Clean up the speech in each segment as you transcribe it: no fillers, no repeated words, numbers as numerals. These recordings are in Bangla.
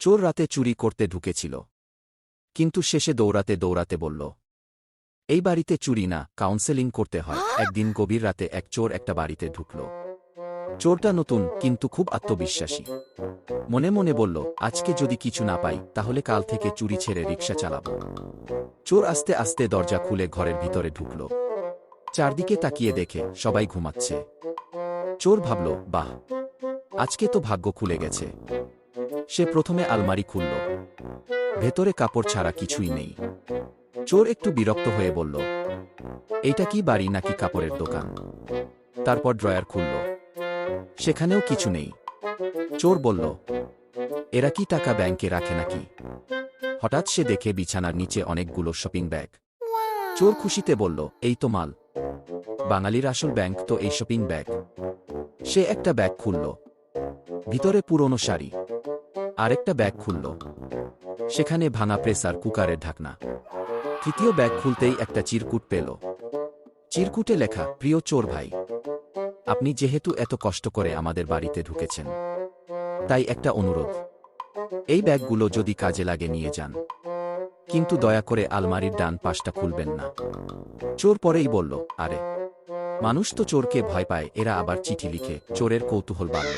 চোর রাতে চুরি করতে ঢুকেছিল, কিন্তু শেষে দৌড়াতে দৌড়াতে বলল, এই বাড়িতে চুরি না, কাউন্সেলিং করতে হয়। একদিন গভীর রাতে এক চোর একটা বাড়িতে ঢুকল। চোরটা নতুন, কিন্তু খুব আত্মবিশ্বাসী। মনে মনে বলল, আজকে যদি কিছু না পাই তাহলে কাল থেকে চুরি ছেড়ে রিকশা চালাব। চোর আস্তে আস্তে দরজা খুলে ঘরের ভিতরে ঢুকল। চারদিকে তাকিয়ে দেখে সবাই ঘুমাচ্ছে। চোর ভাবল, বাহ, আজকে তো ভাগ্য খুলে গেছে। সে প্রথমে আলমারি খুলল। ভেতরে কাপড় ছাড়া কিছুই নেই। চোর একটু বিরক্ত হয়ে বলল, এইটা কি বাড়ি নাকি কাপড়ের দোকান? তারপর ড্রয়ার খুলল। সেখানেও কিছু নেই। চোর বলল, এরা কি টাকা ব্যাংকে রাখে নাকি? হঠাৎ সে দেখে বিছানার নিচে অনেকগুলো শপিং ব্যাগ। চোর খুশিতে বলল, এই তো মাল। বাঙালির আসল ব্যাংক তো এই শপিং ব্যাগ। সে একটা ব্যাগ খুলল। ভিতরে পুরনো শাড়ি। আরেকটা ব্যাগ খুলল। সেখানে ভাঙা প্রেসার কুকারের ঢাকনা। তৃতীয় ব্যাগ খুলতেই একটা চিরকুট পেল। চিরকুটে লেখা, প্রিয় চোর ভাই, আপনি যেহেতু এত কষ্ট করে আমাদের বাড়িতে ঢুকেছেন, তাই একটা অনুরোধ, এই ব্যাগগুলো যদি কাজে লাগে নিয়ে যান, কিন্তু দয়া করে আলমারির ডান পাশটা খুলবেন না। চোর পরেই বলল, আরে, মানুষ তো চোরকে ভয় পায়, এরা আবার চিঠি লিখে। চোরের কৌতূহল বাড়ল।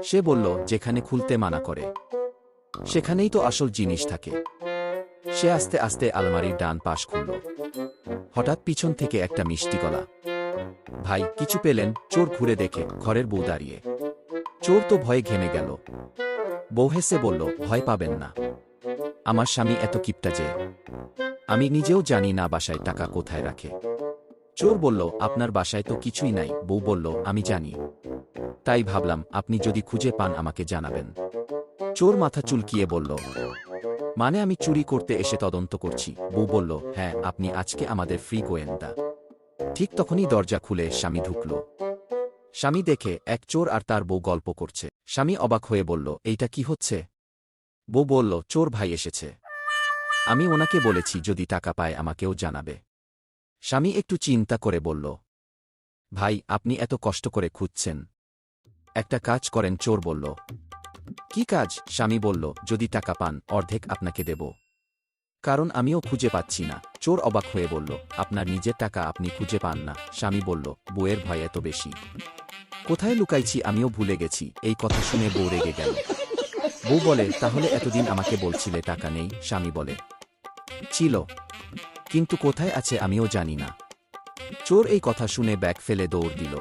সে বলল, যেখানে খুলতে মানা করে সেখানেই তো আসল জিনিস থাকে। সে আস্তে আস্তে আলমারির ডান পাশ খুলল। হঠাৎ পিছন থেকে একটা মিষ্টি গলা, ভাই, কিছু পেলেন? চোর ঘুরে দেখে ঘরের বউ দাঁড়িয়ে। চোর তো ভয়ে ঘেমে গেল। বউ হেসে বলল, ভয় পাবেন না, আমার স্বামী এত কিপটা যে আমি নিজেও জানি না বাসায় টাকা কোথায় রাখে। চোর বলল, আপনার বাসায় তো কিছুই নাই। বউ বলল, আমি জানি, তাই ভাবলাম আপনি যদি খুঁজে পান আমাকে জানাবেন। চোর মাথা চুলকিয়ে বলল, মানে আমি চুরি করতে এসে তদন্ত করছি? বউ বলল, হ্যাঁ, আপনি আজকে আমাদের ফ্রি গোয়েন্দা। ঠিক তখনই দরজা খুলে স্বামী ঢুকল। স্বামী দেখে এক চোর আর তার বউ গল্প করছে। স্বামী অবাক হয়ে বলল, এইটা কি হচ্ছে? বউ বলল, চোর ভাই এসেছে, আমি ওনাকে বলেছি যদি টাকা পায় আমাকেও জানাবে। স্বামী একটু চিন্তা করে বলল, ভাই, আপনি এত কষ্ট করে খুঁজছেন, একটা কাজ করেন। চোর বলল, কি কাজ? স্বামী বলল, যদি টাকা পান অর্ধেক আপনাকে দেব, কারণ আমিও খুঁজে পাচ্ছি না। চোর অবাক হয়ে বলল, আপনার নিজের টাকা আপনি খুঁজে পান না? স্বামী বলল, বউয়ের ভয় এত বেশি, কোথায় লুকাইছি আমিও ভুলে গেছি। এই কথা শুনে বউ রেগে গেল। বউ বলে, তাহলে এতদিন আমাকে বলছিলে টাকা নেই? স্বামী বলে, ছিল, কিন্তু কোথায় আছে আমিও জানি না। চোর এই কথা শুনে ব্যাগ ফেলে দৌড় দিল।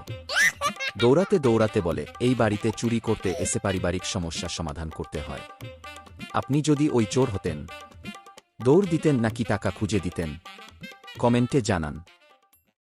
দৌড়াতে দৌড়াতে বলে, এই বাড়িতে চুরি করতে এসে পারিবারিক সমস্যার সমাধান করতে হয়। আপনি যদি ওই চোর হতেন, দৌড় দিতেন নাকি টাকা খুঁজে দিতেন? কমেন্টে জানান।